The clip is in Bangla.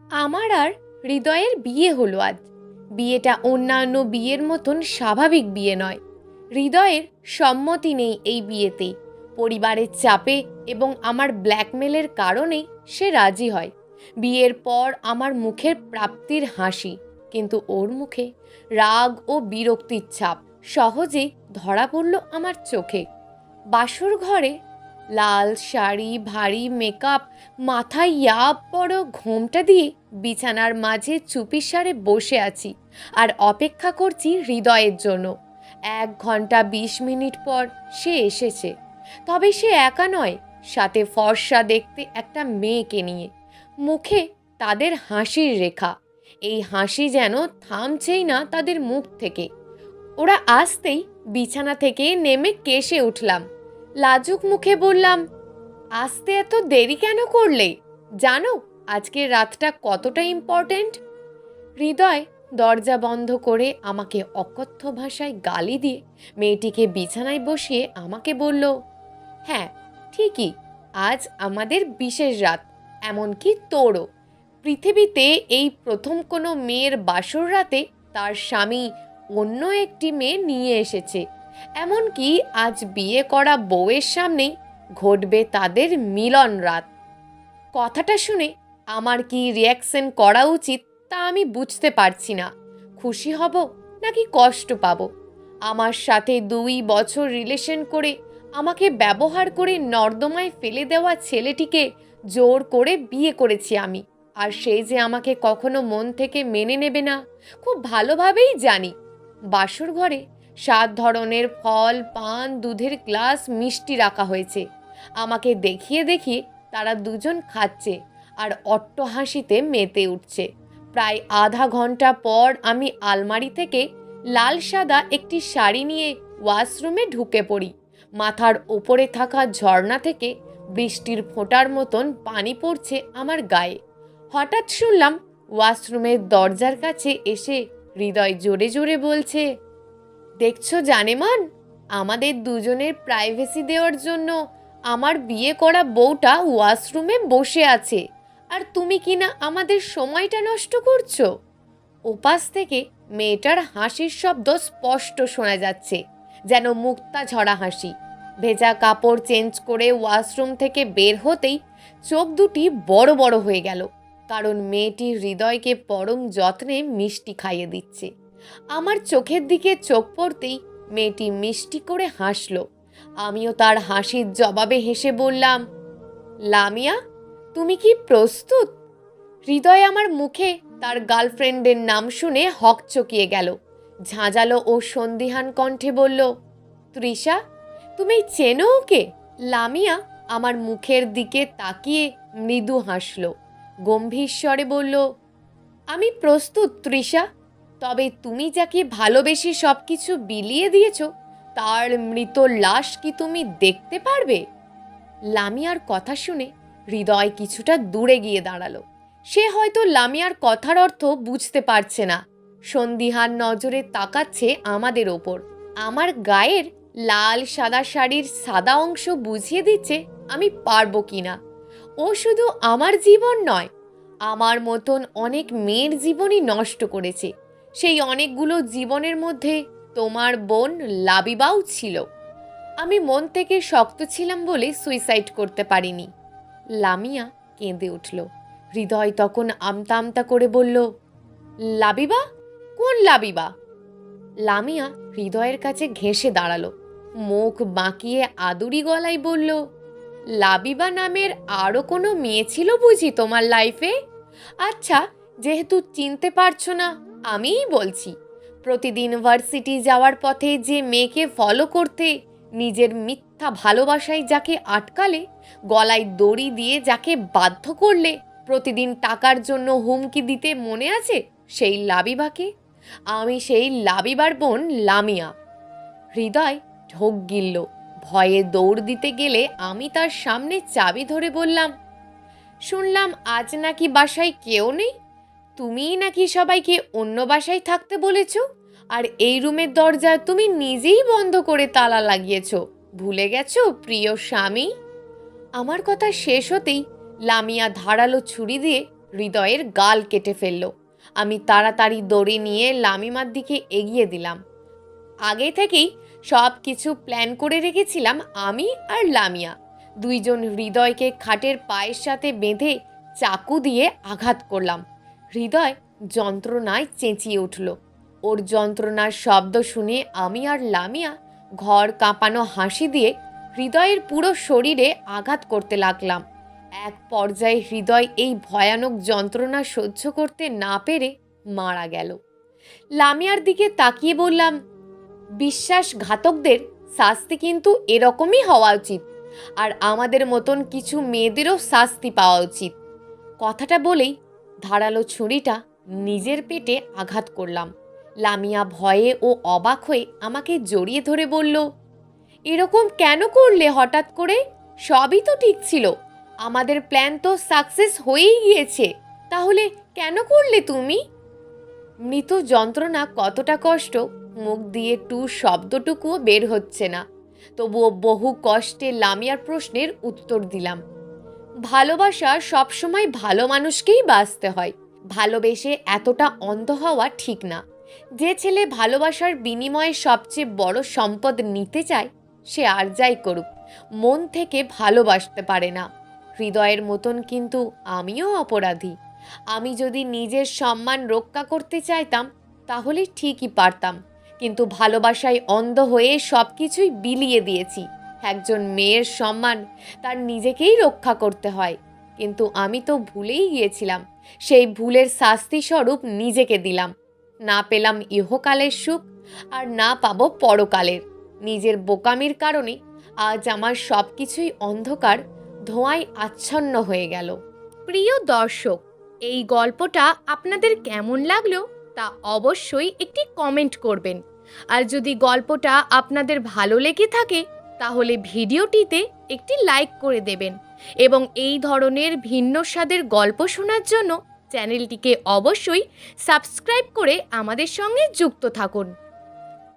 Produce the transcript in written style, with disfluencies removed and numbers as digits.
আমার আর হৃদয়ের বিয়ে হলো আজ। বিয়েটা অন্যান্য বিয়ের মতন স্বাভাবিক বিয়ে নয়। হৃদয়ের সম্মতি নেই এই বিয়েতে। পরিবারের চাপে এবং আমার ব্ল্যাকমেলের কারণেই সে রাজি হয়। বিয়ের পর আমার মুখের প্রাপ্তির হাসি, কিন্তু ওর মুখে রাগ ও বিরক্তির ছাপ সহজেই ধরা পড়ল আমার চোখে। বাসর ঘরে লাল শাড়ি, ভারী মেকআপ, মাথায় বড় ঘোমটা দিয়ে বিছানার মাঝে চুপিসারে বসে আছি আর অপেক্ষা করছি হৃদয়ের জন্য। 1 ঘন্টা 20 মিনিট পর সে এসেছে। তবে সে একা নয়, সাথে ফর্সা দেখতে একটা মেয়েকে নিয়ে। মুখে তাদের হাসির রেখা, এই হাসি যেন থামছেই না তাদের মুখ থেকে। ওরা আসতেই বিছানা থেকে নেমে কেশে উঠলাম। লাজুক মুখে বললাম, আসতে এত দেরি কেন করলে? জানো আজকের রাতটা কতটা ইম্পর্ট্যান্ট? হৃদয় দরজা বন্ধ করে আমাকে অকথ্য ভাষায় গালি দিয়ে মেয়েটিকে বিছানায় বসিয়ে আমাকে বলল, হ্যাঁ ঠিকই, আজ আমাদের বিশেষ রাত, এমনকি তোরও। পৃথিবীতে এই প্রথম কোনো মেয়ের বাসর রাতে তার স্বামী অন্য একটি মেয়ে নিয়ে এসেছে। এমনকি আজ বিয়ে করা বউয়ের সামনেই ঘটবে তাদের মিলন রাত। কথাটা শুনে আমার কি রিয়াকশন করা উচিত তা আমি বুঝতে পারছি না। খুশি হব নাকি কষ্ট পাব? আমার সাথে 2 বছর রিলেশন করে আমাকে ব্যবহার করে নর্দমায় ফেলে দেওয়া ছেলেটিকে জোর করে বিয়ে করেছি আমি, আর সে যে আমাকে কখনো মন থেকে মেনে নেবে না খুব ভালোভাবেই জানি। বাসর ঘরে 7 ধরনের ফল, পান, দুধের গ্লাস, মিষ্টি রাখা হয়েছে। আমাকে দেখিয়ে দেখিয়ে তারা দুজন খাচ্ছে আর অট্টহাসিতে মেতে উঠছে। প্রায় আধা ঘন্টা পর আমি আলমারি থেকে লাল সাদা একটি শাড়ি নিয়ে ওয়াশরুমে ঢুকে পড়ি। মাথার ওপরে থাকা ঝর্ণা থেকে বৃষ্টির ফোঁটার মতন পানি পড়ছে আমার গায়ে। হঠাৎ শুনলাম ওয়াশরুমের দরজার কাছে এসে হৃদয় জোরে জোরে বলছে, দেখছো জানেমান, আমাদের দুজনের প্রাইভেসি দেওয়ার জন্য আমার বিয়ে করা বউটা ওয়াশরুমে বসে আছে, আর তুমি কিনা আমাদের সময়টা নষ্ট করছো। ওপাশ থেকে মেয়েটার হাসির শব্দ স্পষ্ট শোনা যাচ্ছে, যেন মুক্তা ঝরা হাসি। ভেজা কাপড় চেঞ্জ করে ওয়াশরুম থেকে বের হতেই চোখ দুটি বড় বড় হয়ে গেল, কারণ মেয়েটি হৃদয়কে পরম যত্নে মিষ্টি খাইয়ে দিচ্ছে। আমার চোখের দিকে চোখ পড়তেই মেয়েটি মিষ্টি করে হাসল। আমিও তার হাসির জবাবে হেসে বললাম, লামিয়া, তুমি কি প্রস্তুত? হৃদয় আমার মুখে তার গার্লফ্রেন্ডের নাম শুনে হকচকিয়ে গেল। ঝাঁঝালো ও সন্দিহান কণ্ঠে বলল, তৃষা, তুমি চেনো ওকে? লামিয়া আমার মুখের দিকে তাকিয়ে মৃদু হাসল, গম্ভীর স্বরে বলল, আমি প্রস্তুত তৃষা, তবে তুমি যাকে ভালোবেসে সব কিছু বিলিয়ে দিয়েছ তার মৃত লাশ কি তুমি দেখতে পারবে? লামিয়ার কথা শুনে হৃদয় কিছুটা দূরে গিয়ে দাঁড়ালো। সে হয়তো লামিয়ার কথার অর্থ বুঝতে পারছে না। সন্দিহান নজরে তাকাচ্ছে আমাদের ওপর। আমার গায়ের লাল সাদা শাড়ির সাদা অংশ বুঝিয়ে দিচ্ছে আমি পারবো কিনা। ও শুধু আমার জীবন নয়, আমার মতন অনেক মেয়ের জীবনই নষ্ট করেছে। সেই অনেকগুলো জীবনের মধ্যে তোমার বোন লাবিবাও ছিল। আমি মন থেকে শক্ত ছিলাম বলে সুইসাইড করতে পারিনি। লামিয়া কেঁদে উঠল। হৃদয় তখন আমতা আমতা করে বলল, লাবিবা? কোন লাবিবা? লামিয়া হৃদয়ের কাছে ঘেঁষে দাঁড়ালো, মুখ বাঁকিয়ে আদুরি গলায় বলল, লাবিবা নামের আরও কোনো মেয়ে ছিল বুঝি তোমার লাইফে? আচ্ছা, যেহেতু চিনতে পারছো না, আমিই বলছি। প্রতিদিন ভার্সিটি যাওয়ার পথে যে মেয়েকে ফলো করতে, নিজের মিথ্যা ভালোবাসায় যাকে আটকালে, গলায় দড়ি দিয়ে যাকে বাধ্য করলে, প্রতিদিন টাকার জন্য হুমকি দিতে মনে আছে সেই লাবিবাকে? আমি সেই লাবিবার বোন লামিয়া। হৃদয় ঢোক গিলল। ভয়ে দৌড় দিতে গেলে আমি তার সামনে চাবি ধরে বললাম, শুনলাম আজ নাকি বাসায় কেউ নেই। তুমিই নাকি সবাইকে অন্য বাসায় থাকতে বলেছ, আর এই রুমের দরজা তুমি নিজেই বন্ধ করে তালা লাগিয়েছ। ভুলে গেছো প্রিয় স্বামী? আমার কথা শেষ হতেই লামিয়া ধারালো ছুরি দিয়ে হৃদয়ের গাল কেটে ফেলল। আমি তাড়াতাড়ি দড়ি নিয়ে লামিমার দিকে এগিয়ে দিলাম। আগে থেকেই সব কিছু প্ল্যান করে রেখেছিলাম। আমি আর লামিয়া দুইজন হৃদয়কে খাটের পায়ের সাথে বেঁধে চাকু দিয়ে আঘাত করলাম। হৃদয় যন্ত্রণায় চেঁচিয়ে উঠল। ওর যন্ত্রণার শব্দ শুনে আমি আর লামিয়া ঘর কাঁপানো হাসি দিয়ে হৃদয়ের পুরো শরীরে আঘাত করতে লাগলাম। এক পর্যায়ে হৃদয় এই ভয়ানক যন্ত্রণা সহ্য করতে না পেরে মারা গেল। লামিয়ার দিকে তাকিয়ে বললাম, বিশ্বাসঘাতকদের শাস্তি কিন্তু এরকমই হওয়া উচিত, আর আমাদের মতন কিছু মেয়েদেরও শাস্তি পাওয়া উচিত। কথাটা বলেই ধারালো ছুরিটা নিজের পেটে আঘাত করলাম। লামিয়া ভয়ে ও অবাক হয়ে আমাকে জড়িয়ে ধরে বলল, এরকম কেন করলে হঠাৎ করে? সবই তো ঠিক ছিল, আমাদের প্ল্যান তো সাকসেস হয়েই গিয়েছে, তাহলে কেন করলে তুমি? মৃত যন্ত্রণা কতটা কষ্ট, মুখ দিয়ে টু শব্দটুকুও বের হচ্ছে না। তবুও বহু কষ্টে লামিয়ার প্রশ্নের উত্তর দিলাম। ভালোবাসা সবসময় ভালো মানুষকেই বাঁচতে হয়। ভালোবেসে এতটা অন্ধ হওয়া ঠিক না। যে ছেলে ভালোবাসার বিনিময়ে সবচেয়ে বড় সম্পদ নিতে চায়, সে আর যাই করুক, মন থেকে ভালোবাসতে পারে না। হৃদয়ের মতন কিন্তু আমিও অপরাধী। আমি যদি নিজের সম্মান রক্ষা করতে চাইতাম তাহলে ঠিকই পারতাম, কিন্তু ভালোবাসায় অন্ধ হয়ে সব কিছুই বিলিয়ে দিয়েছি। একজন মেয়ের সম্মান তার নিজেকেই রক্ষা করতে হয়, কিন্তু আমি তো ভুলেই গিয়েছিলাম। সেই ভুলের শাস্তি স্বরূপ নিজেকে দিলাম। না পেলাম ইহকালের সুখ, আর না পাবো পরকালের। নিজের বোকামির কারণে আজ আমার সব কিছুই অন্ধকার ধোঁয়ায় আচ্ছন্ন হয়ে গেল। প্রিয় দর্শক, এই গল্পটা আপনাদের কেমন লাগলো তা অবশ্যই একটি কমেন্ট করবেন। আর যদি গল্পটা আপনাদের ভালো লেগে থাকে তাহলে ভিডিওটিতে একটি লাইক করে দেবেন, এবং এই ধরনের ভিন্ন স্বাদের গল্প শোনার জন্য চ্যানেলটিকে অবশ্যই সাবস্ক্রাইব করে আমাদের সঙ্গে যুক্ত থাকুন।